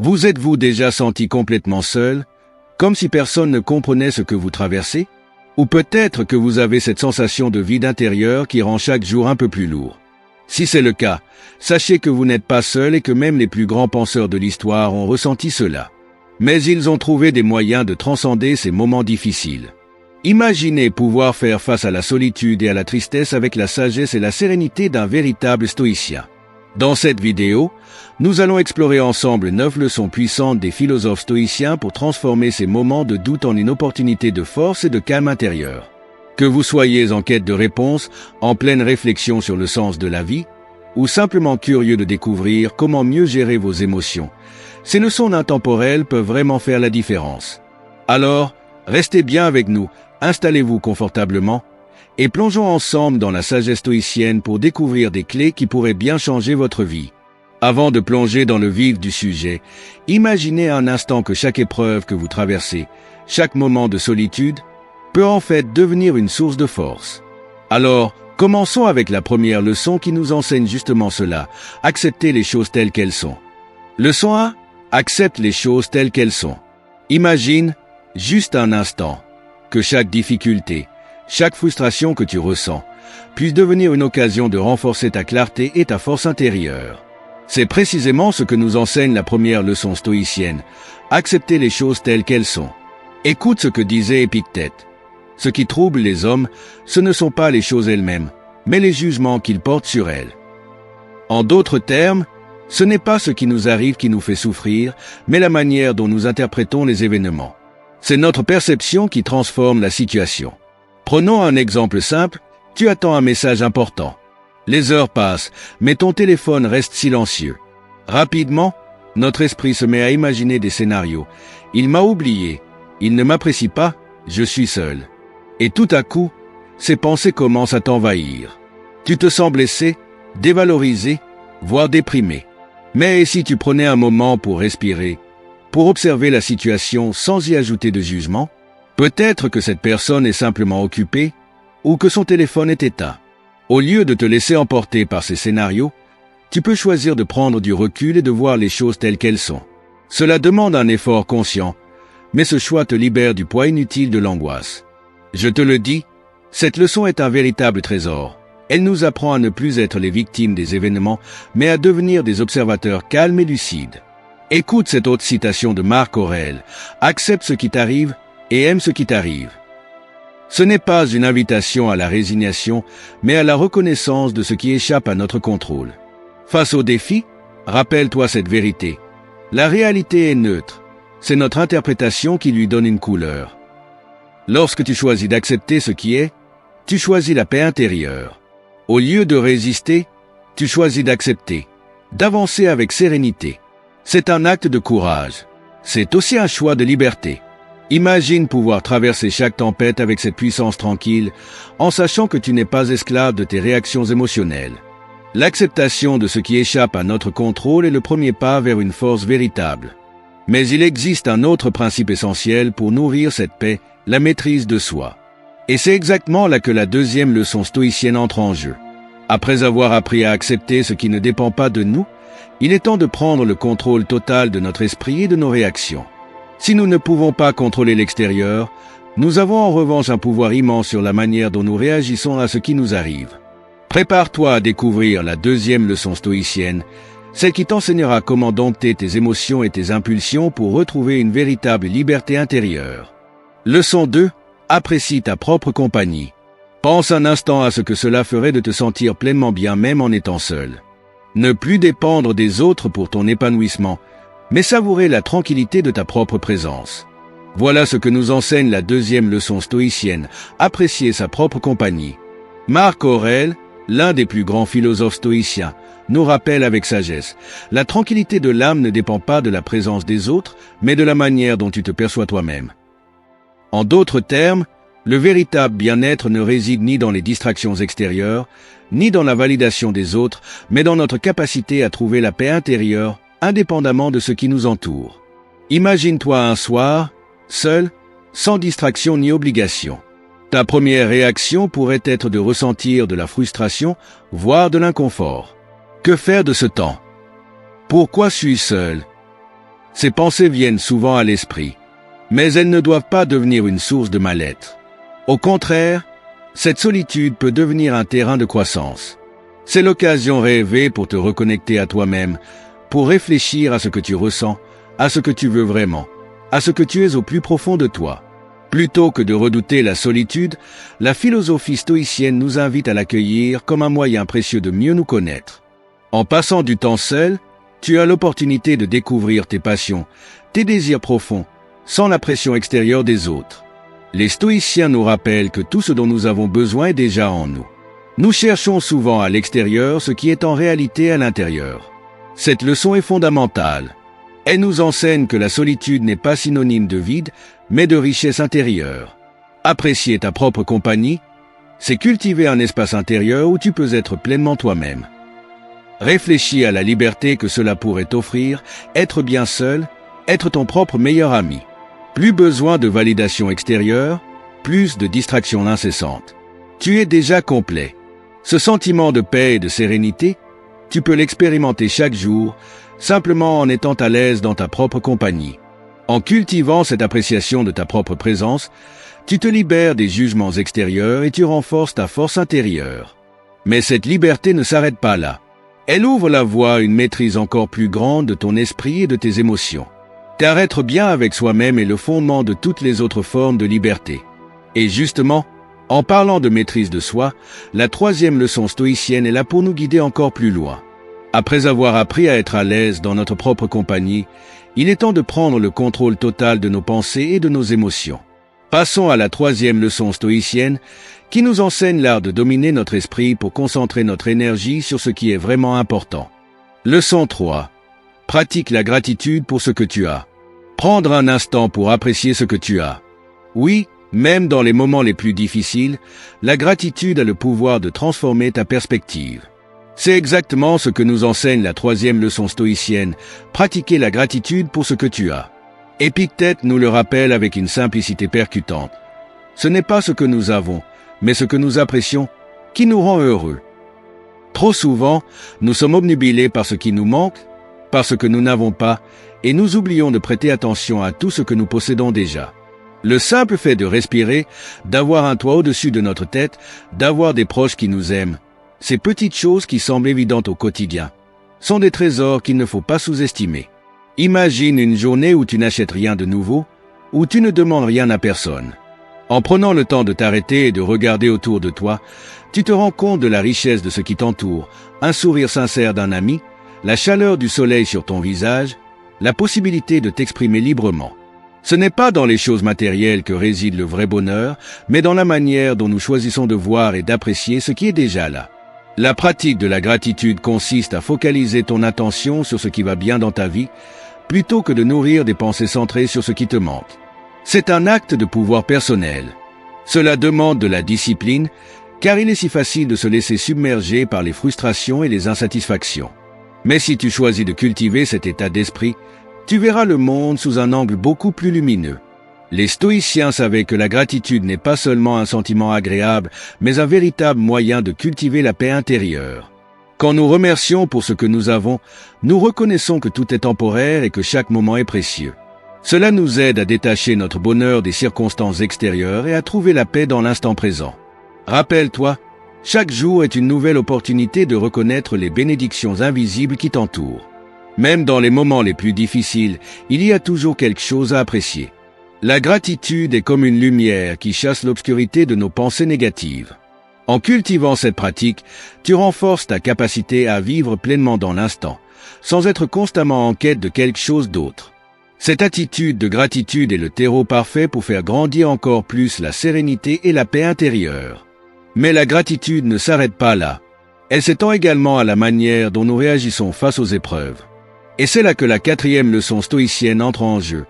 Vous êtes-vous déjà senti complètement seul, comme si personne ne comprenait ce que vous traversez? Ou peut-être que vous avez cette sensation de vide intérieur qui rend chaque jour un peu plus lourd. Si c'est le cas, sachez que vous n'êtes pas seul et que même les plus grands penseurs de l'histoire ont ressenti cela. Mais ils ont trouvé des moyens de transcender ces moments difficiles. Imaginez pouvoir faire face à la solitude et à la tristesse avec la sagesse et la sérénité d'un véritable stoïcien. Dans cette vidéo, nous allons explorer ensemble 9 leçons puissantes des philosophes stoïciens pour transformer ces moments de doute en une opportunité de force et de calme intérieur. Que vous soyez en quête de réponses, en pleine réflexion sur le sens de la vie, ou simplement curieux de découvrir comment mieux gérer vos émotions, ces leçons intemporelles peuvent vraiment faire la différence. Alors, restez bien avec nous, installez-vous confortablement, et plongeons ensemble dans la sagesse stoïcienne pour découvrir des clés qui pourraient bien changer votre vie. Avant de plonger dans le vif du sujet, imaginez un instant que chaque épreuve que vous traversez, chaque moment de solitude, peut en fait devenir une source de force. Alors, commençons avec la première leçon qui nous enseigne justement cela, accepter les choses telles qu'elles sont. Leçon 1, accepte les choses telles qu'elles sont. Imagine, juste un instant, que chaque difficulté, chaque frustration que tu ressens, puisse devenir une occasion de renforcer ta clarté et ta force intérieure. C'est précisément ce que nous enseigne la première leçon stoïcienne, accepter les choses telles qu'elles sont. Écoute ce que disait Épictète. Ce qui trouble les hommes, ce ne sont pas les choses elles-mêmes, mais les jugements qu'ils portent sur elles. En d'autres termes, ce n'est pas ce qui nous arrive qui nous fait souffrir, mais la manière dont nous interprétons les événements. C'est notre perception qui transforme la situation. Prenons un exemple simple, tu attends un message important. Les heures passent, mais ton téléphone reste silencieux. Rapidement, notre esprit se met à imaginer des scénarios. Il m'a oublié, il ne m'apprécie pas, je suis seul. Et tout à coup, ces pensées commencent à t'envahir. Tu te sens blessé, dévalorisé, voire déprimé. Mais si tu prenais un moment pour respirer, pour observer la situation sans y ajouter de jugement, peut-être que cette personne est simplement occupée ou que son téléphone est éteint. Au lieu de te laisser emporter par ces scénarios, tu peux choisir de prendre du recul et de voir les choses telles qu'elles sont. Cela demande un effort conscient, mais ce choix te libère du poids inutile de l'angoisse. Je te le dis, cette leçon est un véritable trésor. Elle nous apprend à ne plus être les victimes des événements, mais à devenir des observateurs calmes et lucides. Écoute cette autre citation de Marc Aurèle. Accepte ce qui t'arrive et aime ce qui t'arrive. Ce n'est pas une invitation à la résignation, mais à la reconnaissance de ce qui échappe à notre contrôle. Face au défi, rappelle-toi cette vérité. La réalité est neutre. C'est notre interprétation qui lui donne une couleur. Lorsque tu choisis d'accepter ce qui est, tu choisis la paix intérieure. Au lieu de résister, tu choisis d'accepter, d'avancer avec sérénité. C'est un acte de courage. C'est aussi un choix de liberté. Imagine pouvoir traverser chaque tempête avec cette puissance tranquille, en sachant que tu n'es pas esclave de tes réactions émotionnelles. L'acceptation de ce qui échappe à notre contrôle est le premier pas vers une force véritable. Mais il existe un autre principe essentiel pour nourrir cette paix, la maîtrise de soi. Et c'est exactement là que la deuxième leçon stoïcienne entre en jeu. Après avoir appris à accepter ce qui ne dépend pas de nous, il est temps de prendre le contrôle total de notre esprit et de nos réactions. Si nous ne pouvons pas contrôler l'extérieur, nous avons en revanche un pouvoir immense sur la manière dont nous réagissons à ce qui nous arrive. Prépare-toi à découvrir la deuxième leçon stoïcienne, celle qui t'enseignera comment dompter tes émotions et tes impulsions pour retrouver une véritable liberté intérieure. Leçon 2. Apprécie ta propre compagnie. Pense un instant à ce que cela ferait de te sentir pleinement bien même en étant seul. Ne plus dépendre des autres pour ton épanouissement, mais savourer la tranquillité de ta propre présence. Voilà ce que nous enseigne la deuxième leçon stoïcienne, apprécier sa propre compagnie. Marc Aurèle, l'un des plus grands philosophes stoïciens, nous rappelle avec sagesse, la tranquillité de l'âme ne dépend pas de la présence des autres, mais de la manière dont tu te perçois toi-même. En d'autres termes, le véritable bien-être ne réside ni dans les distractions extérieures, ni dans la validation des autres, mais dans notre capacité à trouver la paix intérieure, indépendamment de ce qui nous entoure. Imagine-toi un soir, seul, sans distraction ni obligation. Ta première réaction pourrait être de ressentir de la frustration, voire de l'inconfort. Que faire de ce temps? Pourquoi suis-je seul? Ces pensées viennent souvent à l'esprit, mais elles ne doivent pas devenir une source de mal-être. Au contraire, cette solitude peut devenir un terrain de croissance. C'est l'occasion rêvée pour te reconnecter à toi-même, pour réfléchir à ce que tu ressens, à ce que tu veux vraiment, à ce que tu es au plus profond de toi. Plutôt que de redouter la solitude, la philosophie stoïcienne nous invite à l'accueillir comme un moyen précieux de mieux nous connaître. En passant du temps seul, tu as l'opportunité de découvrir tes passions, tes désirs profonds, sans la pression extérieure des autres. Les stoïciens nous rappellent que tout ce dont nous avons besoin est déjà en nous. Nous cherchons souvent à l'extérieur ce qui est en réalité à l'intérieur. Cette leçon est fondamentale. Elle nous enseigne que la solitude n'est pas synonyme de vide, mais de richesse intérieure. Apprécier ta propre compagnie, c'est cultiver un espace intérieur où tu peux être pleinement toi-même. Réfléchis à la liberté que cela pourrait t'offrir, être bien seul, être ton propre meilleur ami. Plus besoin de validation extérieure, plus de distractions incessantes. Tu es déjà complet. Ce sentiment de paix et de sérénité, tu peux l'expérimenter chaque jour, simplement en étant à l'aise dans ta propre compagnie. En cultivant cette appréciation de ta propre présence, tu te libères des jugements extérieurs et tu renforces ta force intérieure. Mais cette liberté ne s'arrête pas là. Elle ouvre la voie à une maîtrise encore plus grande de ton esprit et de tes émotions. Car être bien avec soi-même est le fondement de toutes les autres formes de liberté. Et justement, en parlant de maîtrise de soi, la troisième leçon stoïcienne est là pour nous guider encore plus loin. Après avoir appris à être à l'aise dans notre propre compagnie, il est temps de prendre le contrôle total de nos pensées et de nos émotions. Passons à la troisième leçon stoïcienne, qui nous enseigne l'art de dominer notre esprit pour concentrer notre énergie sur ce qui est vraiment important. Leçon 3. Pratique la gratitude pour ce que tu as. Prendre un instant pour apprécier ce que tu as. Oui, même dans les moments les plus difficiles, la gratitude a le pouvoir de transformer ta perspective. C'est exactement ce que nous enseigne la troisième leçon stoïcienne, pratiquer la gratitude pour ce que tu as. Épictète nous le rappelle avec une simplicité percutante. Ce n'est pas ce que nous avons, mais ce que nous apprécions, qui nous rend heureux. Trop souvent, nous sommes obnubilés par ce qui nous manque, par ce que nous n'avons pas, et nous oublions de prêter attention à tout ce que nous possédons déjà. Le simple fait de respirer, d'avoir un toit au-dessus de notre tête, d'avoir des proches qui nous aiment, ces petites choses qui semblent évidentes au quotidien, sont des trésors qu'il ne faut pas sous-estimer. Imagine une journée où tu n'achètes rien de nouveau, où tu ne demandes rien à personne. En prenant le temps de t'arrêter et de regarder autour de toi, tu te rends compte de la richesse de ce qui t'entoure, un sourire sincère d'un ami, la chaleur du soleil sur ton visage, la possibilité de t'exprimer librement. Ce n'est pas dans les choses matérielles que réside le vrai bonheur, mais dans la manière dont nous choisissons de voir et d'apprécier ce qui est déjà là. La pratique de la gratitude consiste à focaliser ton attention sur ce qui va bien dans ta vie, plutôt que de nourrir des pensées centrées sur ce qui te manque. C'est un acte de pouvoir personnel. Cela demande de la discipline, car il est si facile de se laisser submerger par les frustrations et les insatisfactions. Mais si tu choisis de cultiver cet état d'esprit, tu verras le monde sous un angle beaucoup plus lumineux. Les stoïciens savaient que la gratitude n'est pas seulement un sentiment agréable, mais un véritable moyen de cultiver la paix intérieure. Quand nous remercions pour ce que nous avons, nous reconnaissons que tout est temporaire et que chaque moment est précieux. Cela nous aide à détacher notre bonheur des circonstances extérieures et à trouver la paix dans l'instant présent. Rappelle-toi, chaque jour est une nouvelle opportunité de reconnaître les bénédictions invisibles qui t'entourent. Même dans les moments les plus difficiles, il y a toujours quelque chose à apprécier. La gratitude est comme une lumière qui chasse l'obscurité de nos pensées négatives. En cultivant cette pratique, tu renforces ta capacité à vivre pleinement dans l'instant, sans être constamment en quête de quelque chose d'autre. Cette attitude de gratitude est le terreau parfait pour faire grandir encore plus la sérénité et la paix intérieure. Mais la gratitude ne s'arrête pas là. Elle s'étend également à la manière dont nous réagissons face aux épreuves. Et c'est là que la quatrième leçon stoïcienne entre en jeu.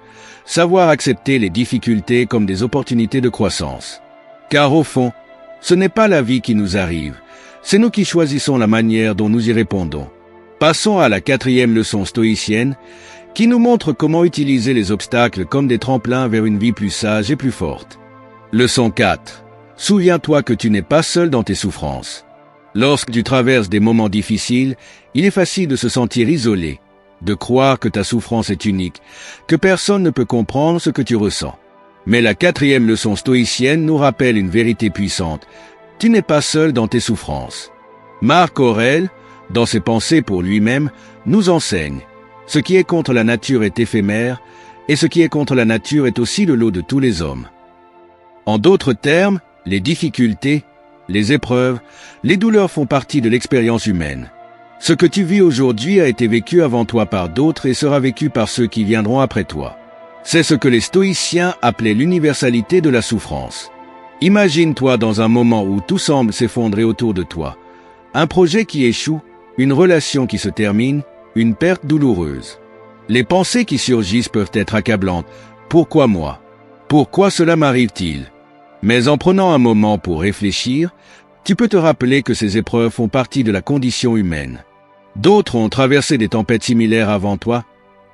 Savoir accepter les difficultés comme des opportunités de croissance. Car au fond, ce n'est pas la vie qui nous arrive, c'est nous qui choisissons la manière dont nous y répondons. Passons à la quatrième leçon stoïcienne, qui nous montre comment utiliser les obstacles comme des tremplins vers une vie plus sage et plus forte. Leçon 4. Souviens-toi que tu n'es pas seul dans tes souffrances. Lorsque tu traverses des moments difficiles, il est facile de se sentir isolé. de croire que ta souffrance est unique, que personne ne peut comprendre ce que tu ressens. Mais la 4e leçon stoïcienne nous rappelle une vérité puissante. Tu n'es pas seul dans tes souffrances. Marc Aurèle, dans ses pensées pour lui-même, nous enseigne. Ce qui est contre la nature est éphémère, et ce qui est contre la nature est aussi le lot de tous les hommes. En d'autres termes, les difficultés, les épreuves, les douleurs font partie de l'expérience humaine. Ce que tu vis aujourd'hui a été vécu avant toi par d'autres et sera vécu par ceux qui viendront après toi. C'est ce que les stoïciens appelaient l'universalité de la souffrance. Imagine-toi dans un moment où tout semble s'effondrer autour de toi. Un projet qui échoue, une relation qui se termine, une perte douloureuse. Les pensées qui surgissent peuvent être accablantes. Pourquoi moi? Pourquoi cela m'arrive-t-il? Mais en prenant un moment pour réfléchir, tu peux te rappeler que ces épreuves font partie de la condition humaine. D'autres ont traversé des tempêtes similaires avant toi,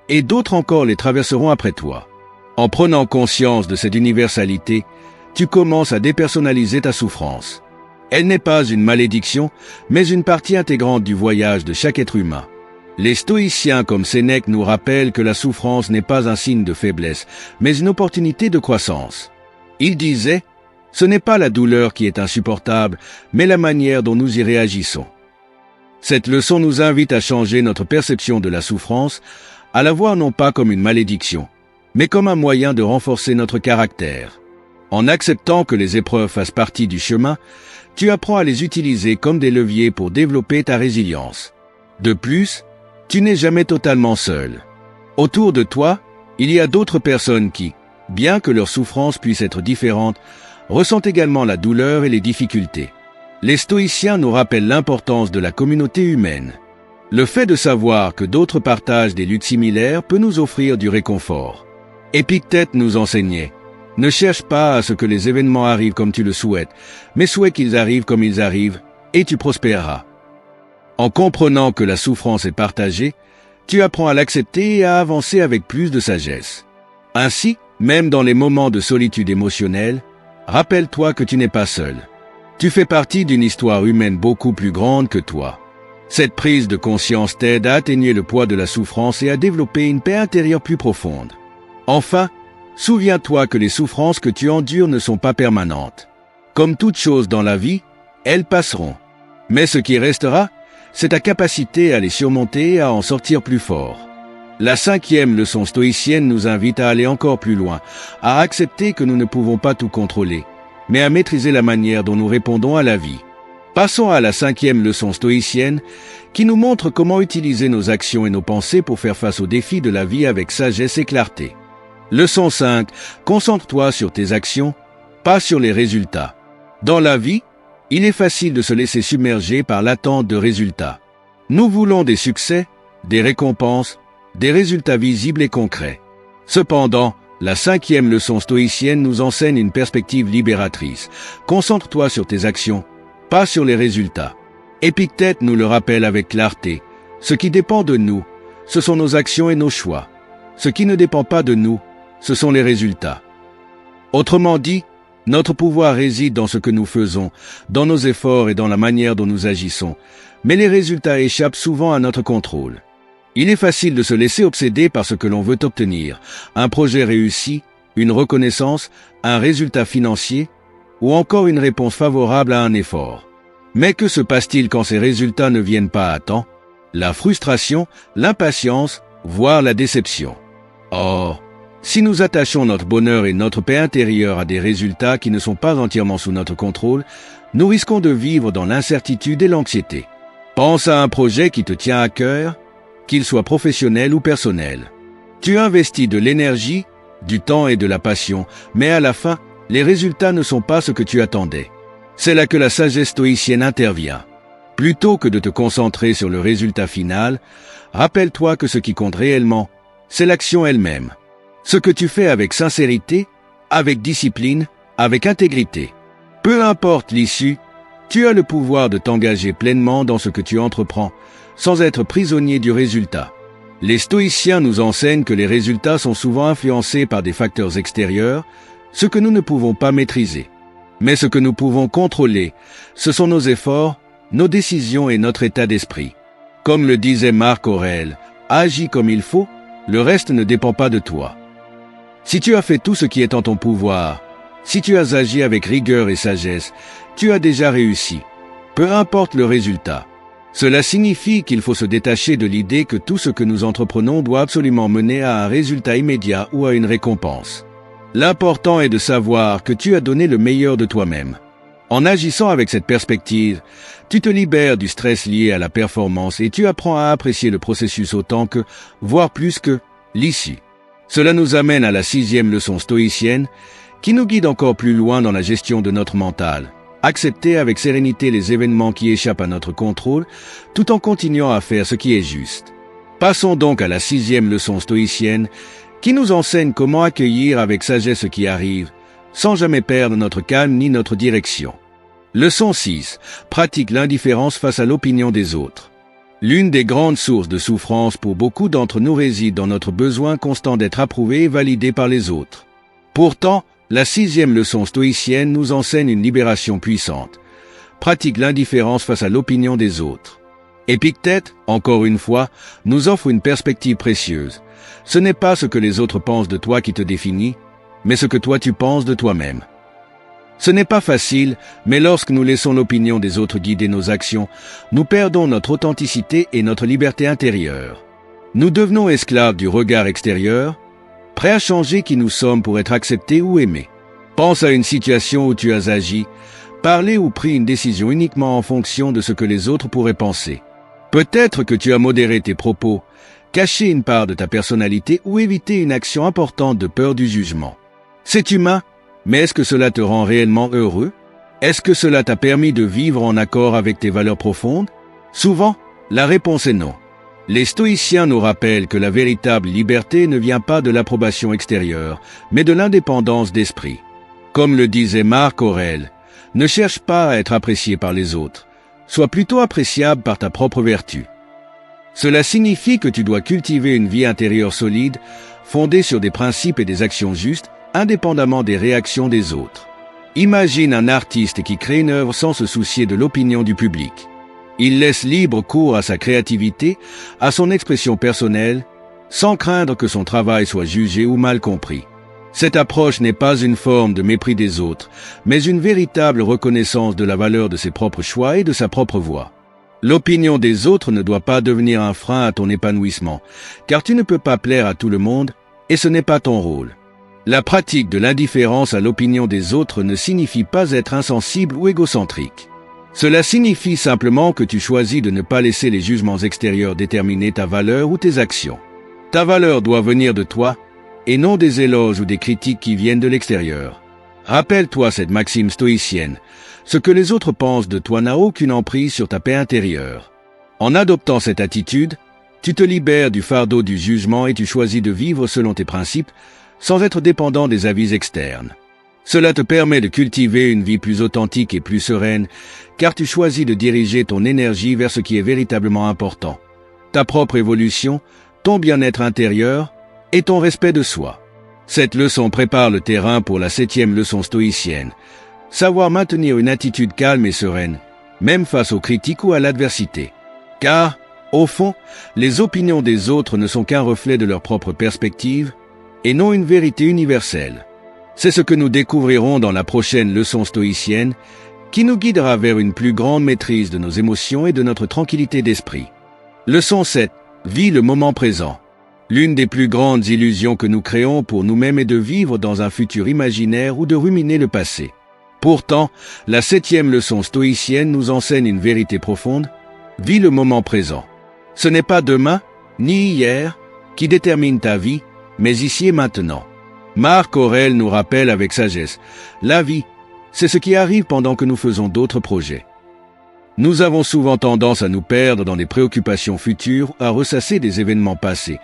et d'autres encore les traverseront après toi. En prenant conscience de cette universalité, tu commences à dépersonnaliser ta souffrance. Elle n'est pas une malédiction, mais une partie intégrante du voyage de chaque être humain. Les stoïciens comme Sénèque nous rappellent que la souffrance n'est pas un signe de faiblesse, mais une opportunité de croissance. Il disait, « Ce n'est pas la douleur qui est insupportable, mais la manière dont nous y réagissons. » Cette leçon nous invite à changer notre perception de la souffrance, à la voir non pas comme une malédiction, mais comme un moyen de renforcer notre caractère. En acceptant que les épreuves fassent partie du chemin, tu apprends à les utiliser comme des leviers pour développer ta résilience. De plus, tu n'es jamais totalement seul. Autour de toi, il y a d'autres personnes qui, bien que leur souffrance puisse être différente, ressentent également la douleur et les difficultés. Les stoïciens nous rappellent l'importance de la communauté humaine. Le fait de savoir que d'autres partagent des luttes similaires peut nous offrir du réconfort. Épictète nous enseignait, ne cherche pas à ce que les événements arrivent comme tu le souhaites, mais souhaite qu'ils arrivent comme ils arrivent, et tu prospéreras. En comprenant que la souffrance est partagée, tu apprends à l'accepter et à avancer avec plus de sagesse. Ainsi, même dans les moments de solitude émotionnelle, rappelle-toi que tu n'es pas seul. Tu fais partie d'une histoire humaine beaucoup plus grande que toi. Cette prise de conscience t'aide à atténuer le poids de la souffrance et à développer une paix intérieure plus profonde. Enfin, souviens-toi que les souffrances que tu endures ne sont pas permanentes. Comme toute chose dans la vie, elles passeront. Mais ce qui restera, c'est ta capacité à les surmonter et à en sortir plus fort. La 5e leçon stoïcienne nous invite à aller encore plus loin, à accepter que nous ne pouvons pas tout contrôler, mais à maîtriser la manière dont nous répondons à la vie. Passons à la 5e leçon stoïcienne qui nous montre comment utiliser nos actions et nos pensées pour faire face aux défis de la vie avec sagesse et clarté. Leçon 5. Concentre-toi sur tes actions, pas sur les résultats. Dans la vie, il est facile de se laisser submerger par l'attente de résultats. Nous voulons des succès, des récompenses, des résultats visibles et concrets. Cependant, la 5e leçon stoïcienne nous enseigne une perspective libératrice. Concentre-toi sur tes actions, pas sur les résultats. Épictète nous le rappelle avec clarté. Ce qui dépend de nous, ce sont nos actions et nos choix. Ce qui ne dépend pas de nous, ce sont les résultats. Autrement dit, notre pouvoir réside dans ce que nous faisons, dans nos efforts et dans la manière dont nous agissons, mais les résultats échappent souvent à notre contrôle. Il est facile de se laisser obséder par ce que l'on veut obtenir, un projet réussi, une reconnaissance, un résultat financier, ou encore une réponse favorable à un effort. Mais que se passe-t-il quand ces résultats ne viennent pas à temps? La frustration, l'impatience, voire la déception. Or, si nous attachons notre bonheur et notre paix intérieure à des résultats qui ne sont pas entièrement sous notre contrôle, nous risquons de vivre dans l'incertitude et l'anxiété. Pense à un projet qui te tient à cœur, qu'il soit professionnel ou personnel. Tu investis de l'énergie, du temps et de la passion, mais à la fin, les résultats ne sont pas ce que tu attendais. C'est là que la sagesse stoïcienne intervient. Plutôt que de te concentrer sur le résultat final, rappelle-toi que ce qui compte réellement, c'est l'action elle-même. Ce que tu fais avec sincérité, avec discipline, avec intégrité. Peu importe l'issue, tu as le pouvoir de t'engager pleinement dans ce que tu entreprends, sans être prisonnier du résultat. Les stoïciens nous enseignent que les résultats sont souvent influencés par des facteurs extérieurs, ce que nous ne pouvons pas maîtriser. Mais ce que nous pouvons contrôler, ce sont nos efforts, nos décisions et notre état d'esprit. Comme le disait Marc Aurèle, agis comme il faut, le reste ne dépend pas de toi. Si tu as fait tout ce qui est en ton pouvoir, si tu as agi avec rigueur et sagesse, tu as déjà réussi, peu importe le résultat. Cela signifie qu'il faut se détacher de l'idée que tout ce que nous entreprenons doit absolument mener à un résultat immédiat ou à une récompense. L'important est de savoir que tu as donné le meilleur de toi-même. En agissant avec cette perspective, tu te libères du stress lié à la performance et tu apprends à apprécier le processus autant que, voire plus que, l'issue. Cela nous amène à la 6e leçon stoïcienne, qui nous guide encore plus loin dans la gestion de notre mental. Accepter avec sérénité les événements qui échappent à notre contrôle, tout en continuant à faire ce qui est juste. Passons donc à la 6e leçon stoïcienne, qui nous enseigne comment accueillir avec sagesse ce qui arrive, sans jamais perdre notre calme ni notre direction. Leçon 6. Pratique l'indifférence face à l'opinion des autres. L'une des grandes sources de souffrance pour beaucoup d'entre nous réside dans notre besoin constant d'être approuvé et validé par les autres. Pourtant, la 6e leçon stoïcienne nous enseigne une libération puissante. Pratique l'indifférence face à l'opinion des autres. Épictète, encore une fois, nous offre une perspective précieuse. Ce n'est pas ce que les autres pensent de toi qui te définit, mais ce que toi tu penses de toi-même. Ce n'est pas facile, mais lorsque nous laissons l'opinion des autres guider nos actions, nous perdons notre authenticité et notre liberté intérieure. Nous devenons esclaves du regard extérieur, prêts à changer qui nous sommes pour être acceptés ou aimés. Pense à une situation où tu as agi, parlé ou pris une décision uniquement en fonction de ce que les autres pourraient penser. Peut-être que tu as modéré tes propos, caché une part de ta personnalité ou évité une action importante de peur du jugement. C'est humain, mais est-ce que cela te rend réellement heureux? Est-ce que cela t'a permis de vivre en accord avec tes valeurs profondes? Souvent, la réponse est non. Les stoïciens nous rappellent que la véritable liberté ne vient pas de l'approbation extérieure, mais de l'indépendance d'esprit. Comme le disait Marc Aurèle, ne cherche pas à être apprécié par les autres, sois plutôt appréciable par ta propre vertu. Cela signifie que tu dois cultiver une vie intérieure solide, fondée sur des principes et des actions justes, indépendamment des réactions des autres. Imagine un artiste qui crée une œuvre sans se soucier de l'opinion du public. Il laisse libre cours à sa créativité, à son expression personnelle, sans craindre que son travail soit jugé ou mal compris. Cette approche n'est pas une forme de mépris des autres, mais une véritable reconnaissance de la valeur de ses propres choix et de sa propre voix. L'opinion des autres ne doit pas devenir un frein à ton épanouissement, car tu ne peux pas plaire à tout le monde, et ce n'est pas ton rôle. La pratique de l'indifférence à l'opinion des autres ne signifie pas être insensible ou égocentrique. Cela signifie simplement que tu choisis de ne pas laisser les jugements extérieurs déterminer ta valeur ou tes actions. Ta valeur doit venir de toi, et non des éloges ou des critiques qui viennent de l'extérieur. Rappelle-toi cette maxime stoïcienne. Ce que les autres pensent de toi n'a aucune emprise sur ta paix intérieure. En adoptant cette attitude, tu te libères du fardeau du jugement et tu choisis de vivre selon tes principes, sans être dépendant des avis externes. Cela te permet de cultiver une vie plus authentique et plus sereine, car tu choisis de diriger ton énergie vers ce qui est véritablement important. Ta propre évolution, ton bien-être intérieur et ton respect de soi. Cette leçon prépare le terrain pour la 7e leçon stoïcienne. Savoir maintenir une attitude calme et sereine, même face aux critiques ou à l'adversité. Car, au fond, les opinions des autres ne sont qu'un reflet de leur propre perspective, et non une vérité universelle. C'est ce que nous découvrirons dans la prochaine leçon stoïcienne, qui nous guidera vers une plus grande maîtrise de nos émotions et de notre tranquillité d'esprit. Leçon 7. Vis le moment présent. L'une des plus grandes illusions que nous créons pour nous-mêmes est de vivre dans un futur imaginaire ou de ruminer le passé. Pourtant, la 7e leçon stoïcienne nous enseigne une vérité profonde. Vis le moment présent. Ce n'est pas demain, ni hier, qui détermine ta vie, mais ici et maintenant. Marc Aurèle nous rappelle avec sagesse, la vie, c'est ce qui arrive pendant que nous faisons d'autres projets. Nous avons souvent tendance à nous perdre dans des préoccupations futures, à ressasser des événements passés,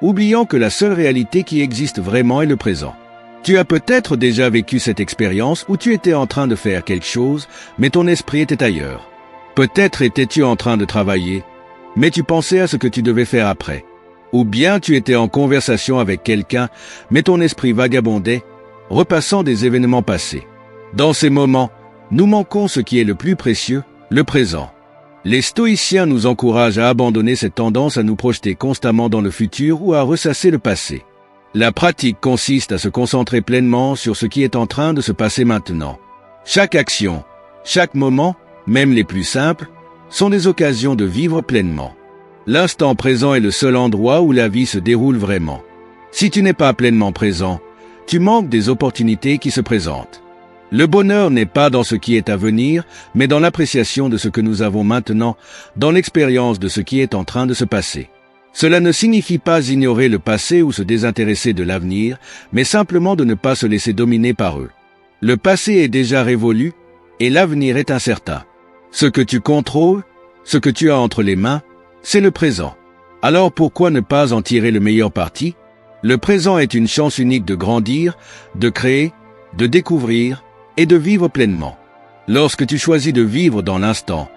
oubliant que la seule réalité qui existe vraiment est le présent. Tu as peut-être déjà vécu cette expérience où tu étais en train de faire quelque chose, mais ton esprit était ailleurs. Peut-être étais-tu en train de travailler, mais tu pensais à ce que tu devais faire après. Ou bien tu étais en conversation avec quelqu'un, mais ton esprit vagabondait, repassant des événements passés. Dans ces moments, nous manquons ce qui est le plus précieux, le présent. Les stoïciens nous encouragent à abandonner cette tendance à nous projeter constamment dans le futur ou à ressasser le passé. La pratique consiste à se concentrer pleinement sur ce qui est en train de se passer maintenant. Chaque action, chaque moment, même les plus simples, sont des occasions de vivre pleinement. L'instant présent est le seul endroit où la vie se déroule vraiment. Si tu n'es pas pleinement présent, tu manques des opportunités qui se présentent. Le bonheur n'est pas dans ce qui est à venir, mais dans l'appréciation de ce que nous avons maintenant, dans l'expérience de ce qui est en train de se passer. Cela ne signifie pas ignorer le passé ou se désintéresser de l'avenir, mais simplement de ne pas se laisser dominer par eux. Le passé est déjà révolu et l'avenir est incertain. Ce que tu contrôles, ce que tu as entre les mains, c'est le présent. Alors pourquoi ne pas en tirer le meilleur parti? Le présent est une chance unique de grandir, de créer, de découvrir et de vivre pleinement. Lorsque tu choisis de vivre dans l'instant,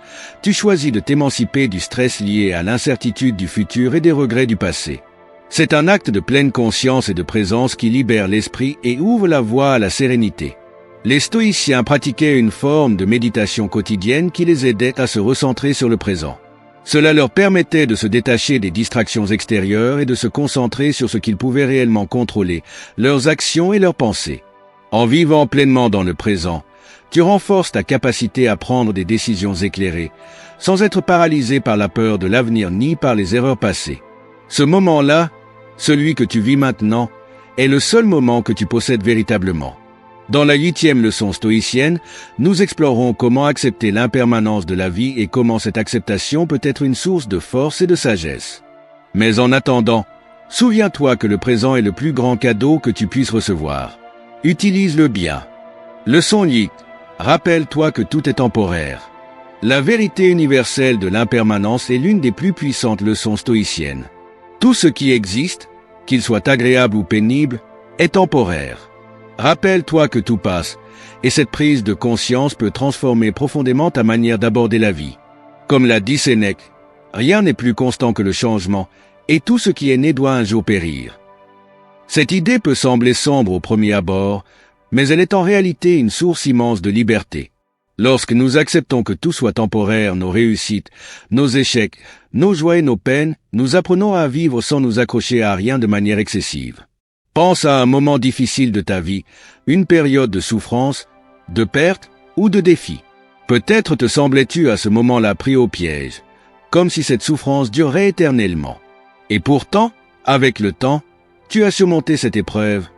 tu choisis de t'émanciper du stress lié à l'incertitude du futur et des regrets du passé. C'est un acte de pleine conscience et de présence qui libère l'esprit et ouvre la voie à la sérénité. Les stoïciens pratiquaient une forme de méditation quotidienne qui les aidait à se recentrer sur le présent. Cela leur permettait de se détacher des distractions extérieures et de se concentrer sur ce qu'ils pouvaient réellement contrôler, leurs actions et leurs pensées. En vivant pleinement dans le présent, tu renforces ta capacité à prendre des décisions éclairées, sans être paralysé par la peur de l'avenir ni par les erreurs passées. Ce moment-là, celui que tu vis maintenant, est le seul moment que tu possèdes véritablement. Dans la 8e leçon stoïcienne, nous explorons comment accepter l'impermanence de la vie et comment cette acceptation peut être une source de force et de sagesse. Mais en attendant, souviens-toi que le présent est le plus grand cadeau que tu puisses recevoir. Utilise-le bien. Leçon 8. Rappelle-toi que tout est temporaire. La vérité universelle de l'impermanence est l'une des plus puissantes leçons stoïciennes. Tout ce qui existe, qu'il soit agréable ou pénible, est temporaire. Rappelle-toi que tout passe, et cette prise de conscience peut transformer profondément ta manière d'aborder la vie. Comme l'a dit Sénèque, rien n'est plus constant que le changement, et tout ce qui est né doit un jour périr. Cette idée peut sembler sombre au premier abord, mais elle est en réalité une source immense de liberté. Lorsque nous acceptons que tout soit temporaire, nos réussites, nos échecs, nos joies et nos peines, nous apprenons à vivre sans nous accrocher à rien de manière excessive. Pense à un moment difficile de ta vie, une période de souffrance, de perte ou de défi. Peut-être te semblais-tu à ce moment-là pris au piège, comme si cette souffrance durait éternellement. Et pourtant, avec le temps, tu as surmonté cette épreuve,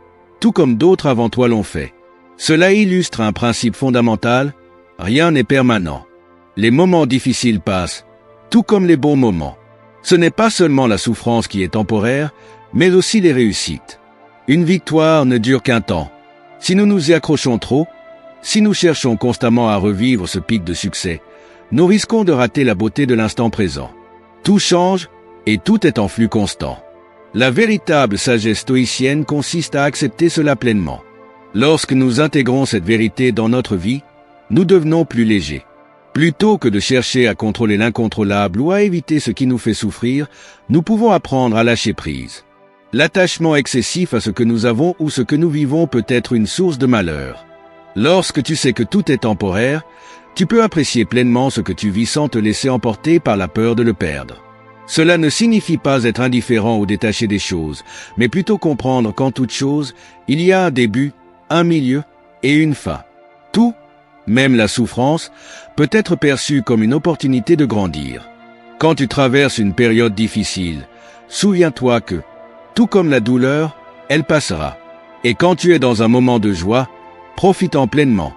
tout comme d'autres avant toi l'ont fait. Cela illustre un principe fondamental, rien n'est permanent. Les moments difficiles passent, tout comme les bons moments. Ce n'est pas seulement la souffrance qui est temporaire, mais aussi les réussites. Une victoire ne dure qu'un temps. Si nous nous y accrochons trop, si nous cherchons constamment à revivre ce pic de succès, nous risquons de rater la beauté de l'instant présent. Tout change et tout est en flux constant. La véritable sagesse stoïcienne consiste à accepter cela pleinement. Lorsque nous intégrons cette vérité dans notre vie, nous devenons plus légers. Plutôt que de chercher à contrôler l'incontrôlable ou à éviter ce qui nous fait souffrir, nous pouvons apprendre à lâcher prise. L'attachement excessif à ce que nous avons ou ce que nous vivons peut être une source de malheur. Lorsque tu sais que tout est temporaire, tu peux apprécier pleinement ce que tu vis sans te laisser emporter par la peur de le perdre. Cela ne signifie pas être indifférent ou détaché des choses, mais plutôt comprendre qu'en toute chose, il y a un début, un milieu et une fin. Tout, même la souffrance, peut être perçu comme une opportunité de grandir. Quand tu traverses une période difficile, souviens-toi que, tout comme la douleur, elle passera. Et quand tu es dans un moment de joie, profite-en pleinement,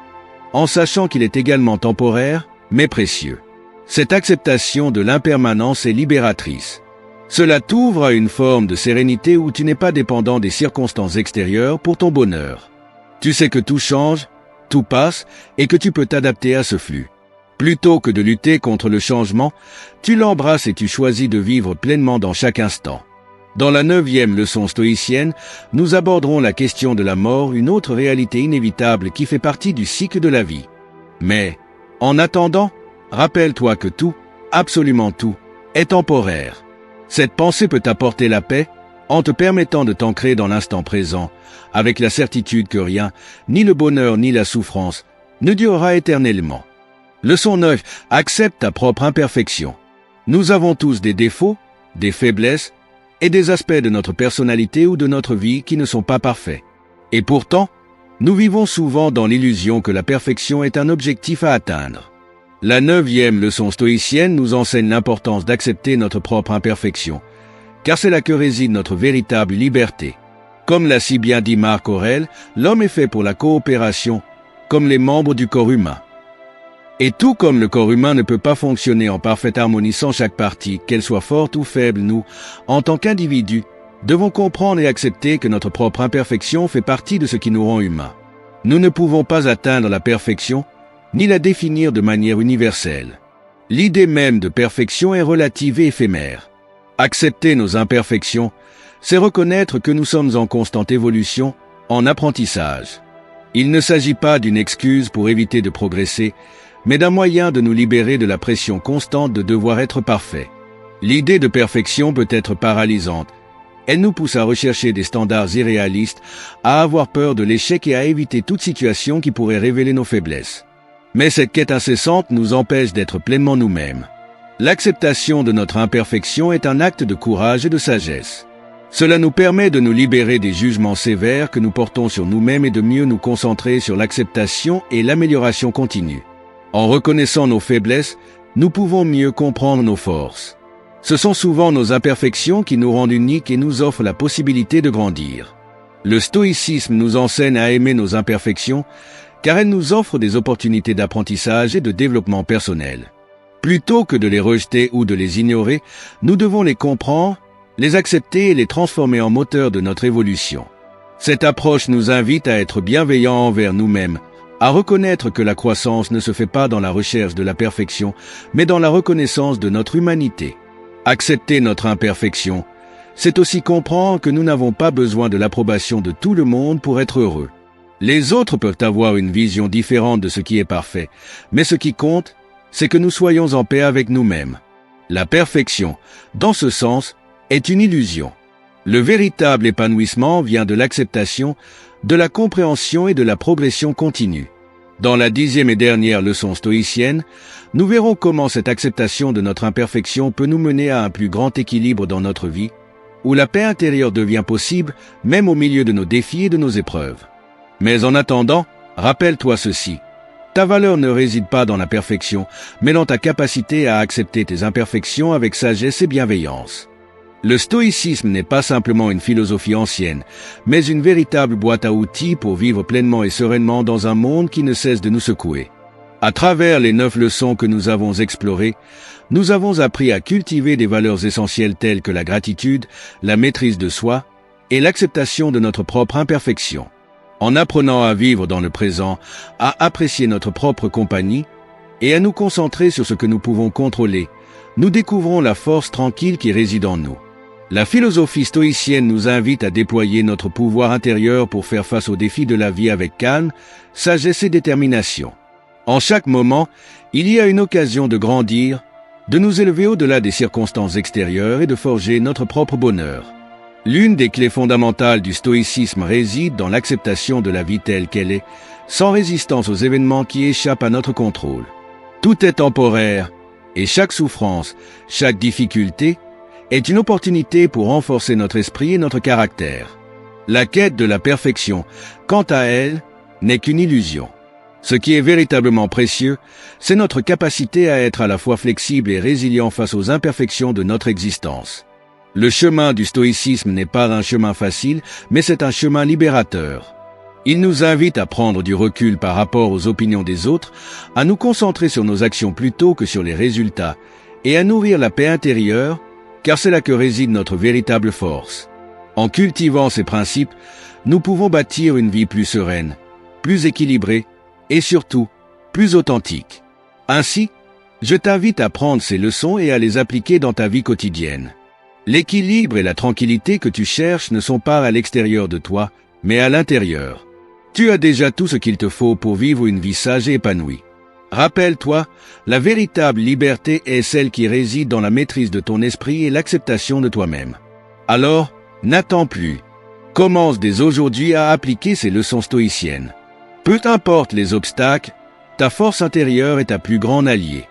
en sachant qu'il est également temporaire, mais précieux. Cette acceptation de l'impermanence est libératrice. Cela t'ouvre à une forme de sérénité où tu n'es pas dépendant des circonstances extérieures pour ton bonheur. Tu sais que tout change, tout passe et que tu peux t'adapter à ce flux. Plutôt que de lutter contre le changement, tu l'embrasses et tu choisis de vivre pleinement dans chaque instant. Dans la 9e leçon stoïcienne, nous aborderons la question de la mort, une autre réalité inévitable qui fait partie du cycle de la vie. Mais, en attendant, rappelle-toi que tout, absolument tout, est temporaire. Cette pensée peut t'apporter la paix en te permettant de t'ancrer dans l'instant présent, avec la certitude que rien, ni le bonheur ni la souffrance, ne durera éternellement. Leçon 9. Accepte ta propre imperfection. Nous avons tous des défauts, des faiblesses et des aspects de notre personnalité ou de notre vie qui ne sont pas parfaits. Et pourtant, nous vivons souvent dans l'illusion que la perfection est un objectif à atteindre. La 9e leçon stoïcienne nous enseigne l'importance d'accepter notre propre imperfection, car c'est là que réside notre véritable liberté. Comme l'a si bien dit Marc Aurèle, l'homme est fait pour la coopération, comme les membres du corps humain. Et tout comme le corps humain ne peut pas fonctionner en parfaite harmonie sans chaque partie, qu'elle soit forte ou faible, nous, en tant qu'individus, devons comprendre et accepter que notre propre imperfection fait partie de ce qui nous rend humains. Nous ne pouvons pas atteindre la perfection, ni la définir de manière universelle. L'idée même de perfection est relative et éphémère. Accepter nos imperfections, c'est reconnaître que nous sommes en constante évolution, en apprentissage. Il ne s'agit pas d'une excuse pour éviter de progresser, mais d'un moyen de nous libérer de la pression constante de devoir être parfait. L'idée de perfection peut être paralysante. Elle nous pousse à rechercher des standards irréalistes, à avoir peur de l'échec et à éviter toute situation qui pourrait révéler nos faiblesses. Mais cette quête incessante nous empêche d'être pleinement nous-mêmes. L'acceptation de notre imperfection est un acte de courage et de sagesse. Cela nous permet de nous libérer des jugements sévères que nous portons sur nous-mêmes et de mieux nous concentrer sur l'acceptation et l'amélioration continue. En reconnaissant nos faiblesses, nous pouvons mieux comprendre nos forces. Ce sont souvent nos imperfections qui nous rendent uniques et nous offrent la possibilité de grandir. Le stoïcisme nous enseigne à aimer nos imperfections, car elles nous offrent des opportunités d'apprentissage et de développement personnel. Plutôt que de les rejeter ou de les ignorer, nous devons les comprendre, les accepter et les transformer en moteurs de notre évolution. Cette approche nous invite à être bienveillants envers nous-mêmes, à reconnaître que la croissance ne se fait pas dans la recherche de la perfection, mais dans la reconnaissance de notre humanité. Accepter notre imperfection, c'est aussi comprendre que nous n'avons pas besoin de l'approbation de tout le monde pour être heureux. Les autres peuvent avoir une vision différente de ce qui est parfait, mais ce qui compte, c'est que nous soyons en paix avec nous-mêmes. La perfection, dans ce sens, est une illusion. Le véritable épanouissement vient de l'acceptation, de la compréhension et de la progression continue. Dans la 10e et dernière leçon stoïcienne, nous verrons comment cette acceptation de notre imperfection peut nous mener à un plus grand équilibre dans notre vie, où la paix intérieure devient possible même au milieu de nos défis et de nos épreuves. Mais en attendant, rappelle-toi ceci. Ta valeur ne réside pas dans la perfection, mais dans ta capacité à accepter tes imperfections avec sagesse et bienveillance. Le stoïcisme n'est pas simplement une philosophie ancienne, mais une véritable boîte à outils pour vivre pleinement et sereinement dans un monde qui ne cesse de nous secouer. À travers les 9 leçons que nous avons explorées, nous avons appris à cultiver des valeurs essentielles telles que la gratitude, la maîtrise de soi et l'acceptation de notre propre imperfection. En apprenant à vivre dans le présent, à apprécier notre propre compagnie et à nous concentrer sur ce que nous pouvons contrôler, nous découvrons la force tranquille qui réside en nous. La philosophie stoïcienne nous invite à déployer notre pouvoir intérieur pour faire face aux défis de la vie avec calme, sagesse et détermination. En chaque moment, il y a une occasion de grandir, de nous élever au-delà des circonstances extérieures et de forger notre propre bonheur. L'une des clés fondamentales du stoïcisme réside dans l'acceptation de la vie telle qu'elle est, sans résistance aux événements qui échappent à notre contrôle. Tout est temporaire, et chaque souffrance, chaque difficulté, est une opportunité pour renforcer notre esprit et notre caractère. La quête de la perfection, quant à elle, n'est qu'une illusion. Ce qui est véritablement précieux, c'est notre capacité à être à la fois flexible et résilient face aux imperfections de notre existence. Le chemin du stoïcisme n'est pas un chemin facile, mais c'est un chemin libérateur. Il nous invite à prendre du recul par rapport aux opinions des autres, à nous concentrer sur nos actions plutôt que sur les résultats, et à nourrir la paix intérieure, car c'est là que réside notre véritable force. En cultivant ces principes, nous pouvons bâtir une vie plus sereine, plus équilibrée et surtout plus authentique. Ainsi, je t'invite à prendre ces leçons et à les appliquer dans ta vie quotidienne. L'équilibre et la tranquillité que tu cherches ne sont pas à l'extérieur de toi, mais à l'intérieur. Tu as déjà tout ce qu'il te faut pour vivre une vie sage et épanouie. Rappelle-toi, la véritable liberté est celle qui réside dans la maîtrise de ton esprit et l'acceptation de toi-même. Alors, n'attends plus. Commence dès aujourd'hui à appliquer ces leçons stoïciennes. Peu importe les obstacles, Ta force intérieure est ta plus grande alliée.